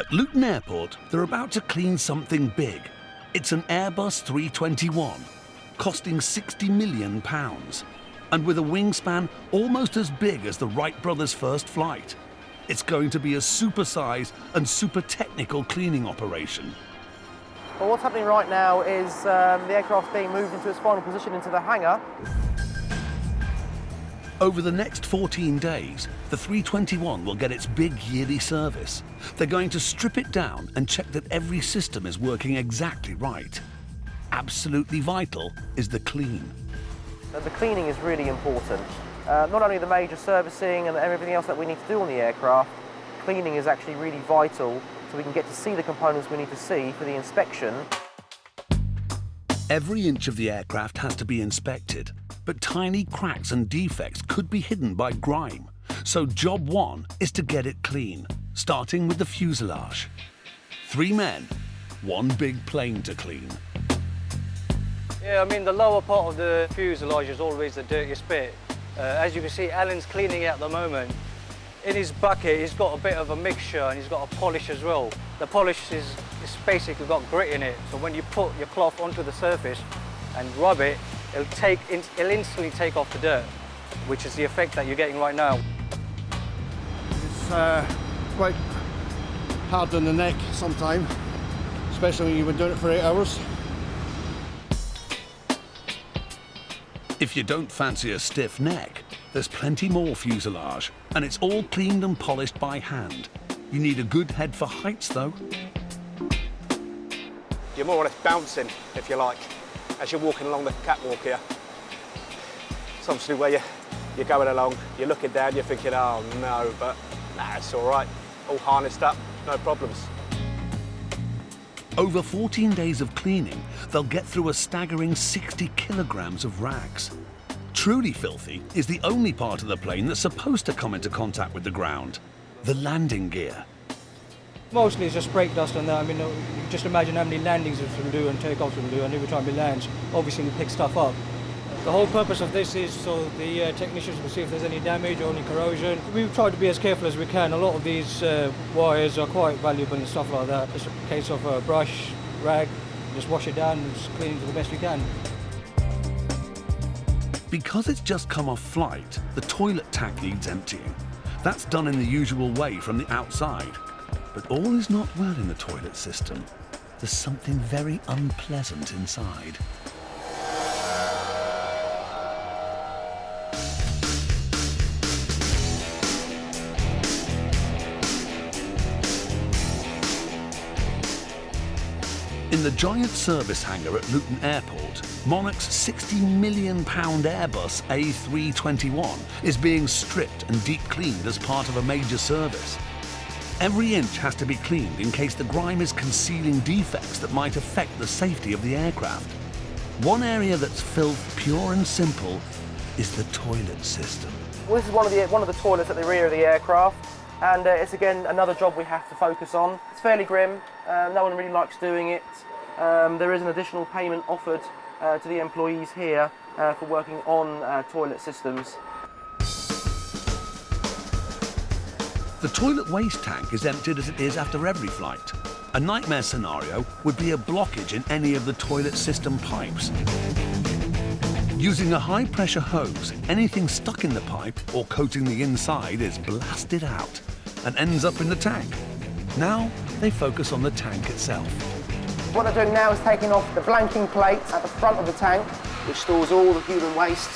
At Luton Airport, they're about to clean something big. It's an Airbus 321, costing £60 million, and with a wingspan almost as big as the Wright brothers' first flight. It's going to be a super-size and super-technical cleaning operation. Well, what's happening right now is the aircraft being moved into its final position into the hangar. Over the next 14 days, the 321 will get its big yearly service. They're going to strip it down and check that every system is working exactly right. Absolutely vital is the clean. The cleaning is really important. Not only the major servicing and everything else that we need to do on the aircraft, cleaning is actually really vital so we can get to see the components we need to see for the inspection. Every inch of the aircraft has to be inspected, but tiny cracks and defects could be hidden by grime. So job one is to get it clean, starting with the fuselage. 3 men, 1 big plane to clean. Yeah, I mean, the lower part of the fuselage is always the dirtiest bit. As you can see, Alan's cleaning it at the moment. In his bucket, he's got a bit of a mixture and he's got a polish as well. The polish is basically got grit in it, so when you put your cloth onto the surface and rub it, it'll instantly take off the dirt, which is the effect that you're getting right now. It's quite hard on the neck sometimes, especially when you've been doing it for 8 hours. If you don't fancy a stiff neck, there's plenty more fuselage, and it's all cleaned and polished by hand. You need a good head for heights, though. You're more or less bouncing, if you like, as you're walking along the catwalk here. It's obviously where you're going along, you're looking down, you're thinking, oh no, but nah, it's all right. All harnessed up, no problems. Over 14 days of cleaning, they'll get through a staggering 60 kilograms of rags. Truly filthy is the only part of the plane that's supposed to come into contact with the ground, the landing gear. Mostly it's just brake dust and that. I mean, you just imagine how many landings it will do and takeoffs will do, and every time it lands, obviously we pick stuff up. The whole purpose of this is so the technicians will see if there's any damage or any corrosion. We've tried to be as careful as we can. A lot of these wires are quite valuable and stuff like that. It's a case of a brush, rag, just wash it down and just clean it to the best we can. Because it's just come off flight, the toilet tank needs emptying. That's done in the usual way from the outside. But all is not well in the toilet system. There's something very unpleasant inside. In the giant service hangar at Luton Airport, Monarch's £60 million Airbus A321 is being stripped and deep cleaned as part of a major service. Every inch has to be cleaned in case the grime is concealing defects that might affect the safety of the aircraft. One area that's filth pure and simple is the toilet system. Well, this is one of the toilets at the rear of the aircraft, and it's again another job we have to focus on. It's fairly grim, no one really likes doing it. There is an additional payment offered to the employees here for working on toilet systems. The toilet waste tank is emptied as it is after every flight. A nightmare scenario would be a blockage in any of the toilet system pipes. Using a high-pressure hose, anything stuck in the pipe or coating the inside is blasted out and ends up in the tank. Now they focus on the tank itself. What they're doing now is taking off the blanking plate at the front of the tank, which stores all the human waste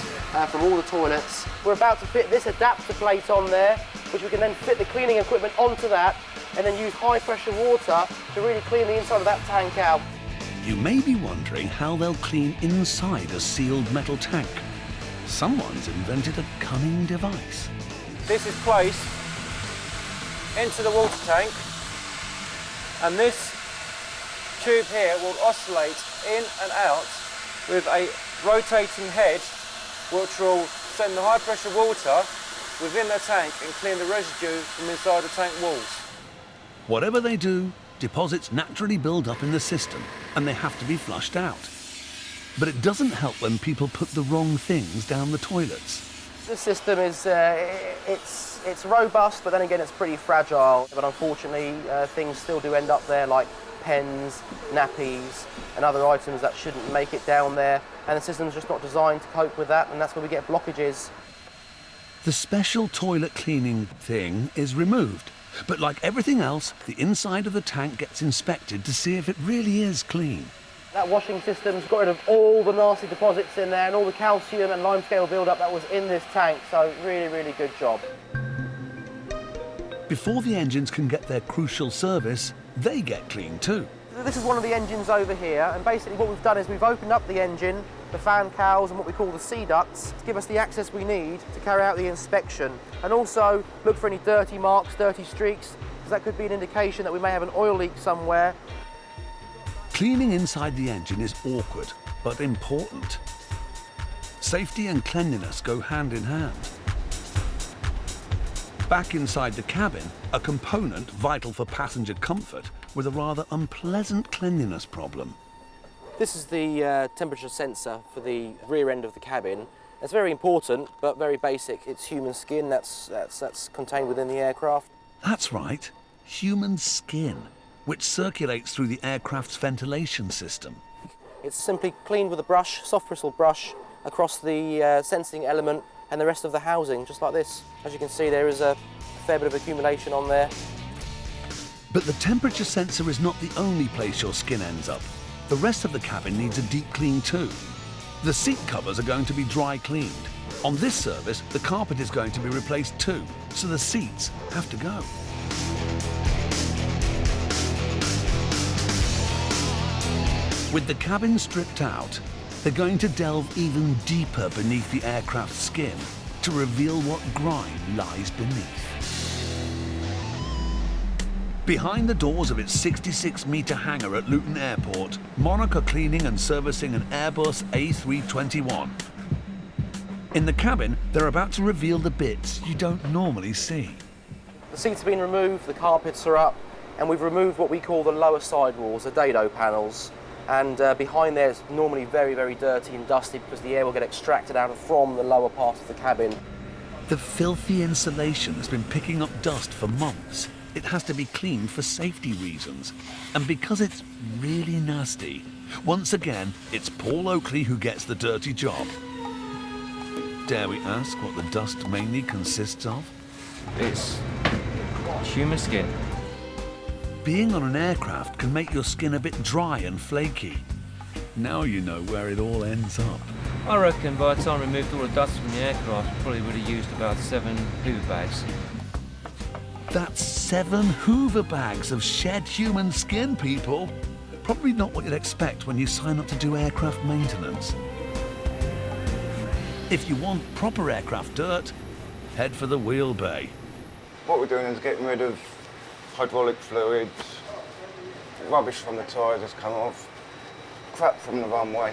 from all the toilets. We're about to fit this adapter plate on there, which we can then fit the cleaning equipment onto that and then use high-pressure water to really clean the inside of that tank out. You may be wondering how they'll clean inside a sealed metal tank. Someone's invented a cunning device. This is placed into the water tank, and this tube here will oscillate in and out with a rotating head which will send the high pressure water within the tank and clean the residue from inside the tank walls. Whatever they do, deposits naturally build up in the system and they have to be flushed out. But it doesn't help when people put the wrong things down the toilets. The system is it's robust, but then again it's pretty fragile. But unfortunately, things still do end up there, like pens, nappies, and other items that shouldn't make it down there. And the system's just not designed to cope with that, and that's where we get blockages. The special toilet cleaning thing is removed, but like everything else, the inside of the tank gets inspected to see if it really is clean. That washing system's got rid of all the nasty deposits in there and all the calcium and limescale buildup that was in this tank, so really, really good job. Before the engines can get their crucial service, they get cleaned too. This is one of the engines over here, and basically what we've done is we've opened up the engine, the fan cowls and what we call the sea ducts to give us the access we need to carry out the inspection, and also look for any dirty marks, dirty streaks, because that could be an indication that we may have an oil leak somewhere. Cleaning inside the engine is awkward, but important. Safety and cleanliness go hand in hand. Back inside the cabin, a component vital for passenger comfort with a rather unpleasant cleanliness problem. This is the temperature sensor for the rear end of the cabin. It's very important, but very basic. It's human skin that's contained within the aircraft. That's right, human skin, which circulates through the aircraft's ventilation system. It's simply cleaned with a brush, soft bristle brush, across the sensing element and the rest of the housing, just like this. As you can see, there is a fair bit of accumulation on there. But the temperature sensor is not the only place your skin ends up. The rest of the cabin needs a deep clean too. The seat covers are going to be dry cleaned. On this service, the carpet is going to be replaced too, so the seats have to go. With the cabin stripped out, they're going to delve even deeper beneath the aircraft's skin to reveal what grime lies beneath. Behind the doors of its 66-metre hangar at Luton Airport, Monarch are cleaning and servicing an Airbus A321. In the cabin, they're about to reveal the bits you don't normally see. The seats have been removed, the carpets are up, and we've removed what we call the lower sidewalls, the dado panels. And behind there is normally very, very dirty and dusty because the air will get extracted out from the lower part of the cabin. The filthy insulation has been picking up dust for months. It has to be cleaned for safety reasons. And because it's really nasty, once again, it's Paul Oakley who gets the dirty job. Dare we ask what the dust mainly consists of? It's human skin. Being on an aircraft can make your skin a bit dry and flaky. Now you know where it all ends up. I reckon by the time we removed all the dust from the aircraft, we probably would have used about 7 Hoover bags. That's 7 Hoover bags of shed human skin, people. Probably not what you'd expect when you sign up to do aircraft maintenance. If you want proper aircraft dirt, head for the wheel bay. What we're doing is getting rid of hydraulic fluids, rubbish from the tyres has come off, crap from the runway.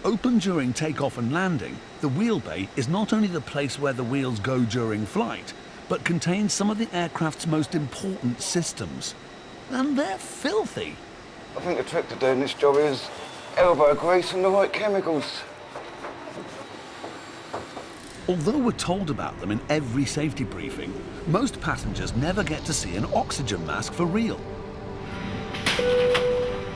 Open during takeoff and landing, the wheel bay is not only the place where the wheels go during flight, but contains some of the aircraft's most important systems. And they're filthy. I think the trick to doing this job is elbow grease and the right chemicals. Although we're told about them in every safety briefing, most passengers never get to see an oxygen mask for real.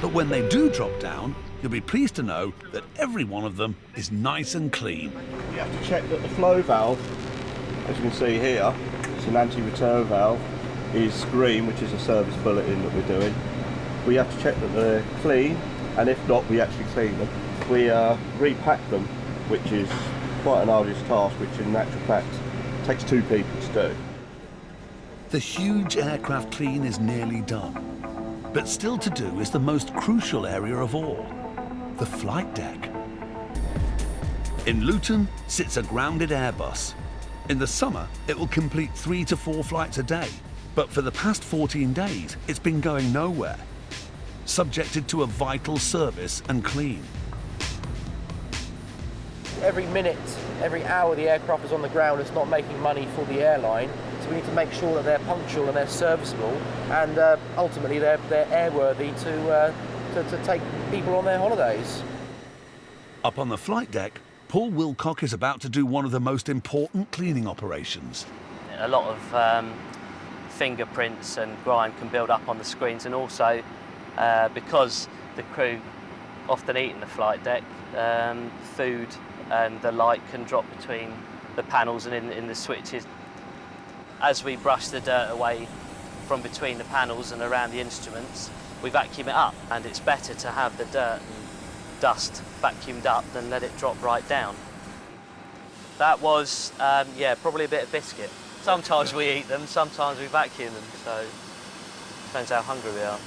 But when they do drop down, you'll be pleased to know that every one of them is nice and clean. You have to check that the flow valve, as you can see here, it's an anti-return valve, is green, which is a service bulletin that we're doing. We have to check that they're clean, and if not, we actually clean them. We repack them, which is quite an arduous task, which in actual fact takes 2 people to do. The huge aircraft clean is nearly done. But still to do is the most crucial area of all, the flight deck. In Luton sits a grounded Airbus. In the summer, it will complete 3 to 4 flights a day. But for the past 14 days, it's been going nowhere, subjected to a vital service and clean. Every minute, every hour the aircraft is on the ground, it's not making money for the airline. So we need to make sure that they're punctual and they're serviceable, and ultimately they're airworthy to take people on their holidays. Up on the flight deck, Paul Wilcock is about to do one of the most important cleaning operations. A lot of fingerprints and grime can build up on the screens, and also because the crew often eat in the flight deck, food and the light can drop between the panels and in the switches. As we brush the dirt away from between the panels and around the instruments, we vacuum it up, and it's better to have the dirt and dust vacuumed up than let it drop right down. That was, yeah, probably a bit of biscuit. Sometimes we eat them, sometimes we vacuum them, so depends how hungry we are.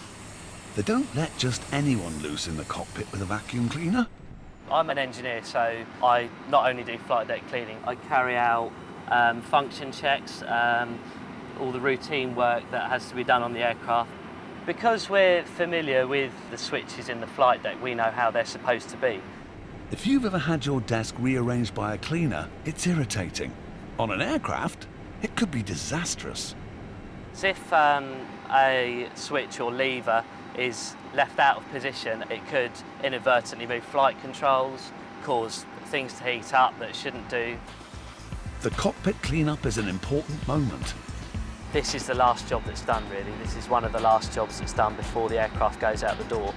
They don't let just anyone loose in the cockpit with a vacuum cleaner. I'm an engineer, so I not only do flight deck cleaning, I carry out function checks, all the routine work that has to be done on the aircraft. Because we're familiar with the switches in the flight deck, we know how they're supposed to be. If you've ever had your desk rearranged by a cleaner, it's irritating. On an aircraft, it could be disastrous. So if a switch or lever is left out of position, it could inadvertently move flight controls, cause things to heat up that it shouldn't do. The cockpit cleanup is an important moment. This is the last job that's done, really. This is one of the last jobs that's done before the aircraft goes out the door.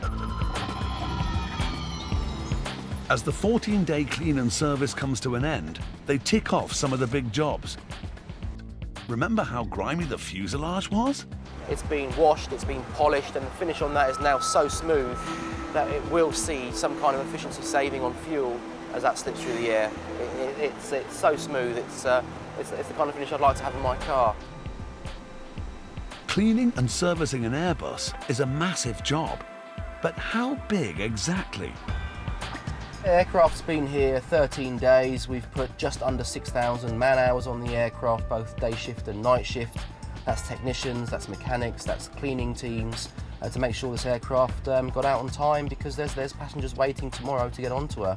As the 14-day clean and service comes to an end, they tick off some of the big jobs. Remember how grimy the fuselage was? It's been washed, it's been polished, and the finish on that is now so smooth that it will see some kind of efficiency saving on fuel as that slips through the air. It's so smooth, it's the kind of finish I'd like to have in my car. Cleaning and servicing an Airbus is a massive job. But how big exactly? The aircraft's been here 13 days. We've put just under 6,000 man-hours on the aircraft, both day shift and night shift. That's technicians, that's mechanics, that's cleaning teams, to make sure this aircraft got out on time, because there's passengers waiting tomorrow to get onto her.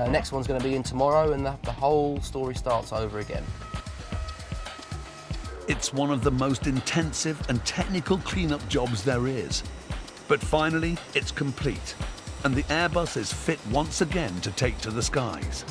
Next one's going to be in tomorrow, and the whole story starts over again. It's one of the most intensive and technical cleanup jobs there is. But finally, it's complete, and the Airbus is fit once again to take to the skies.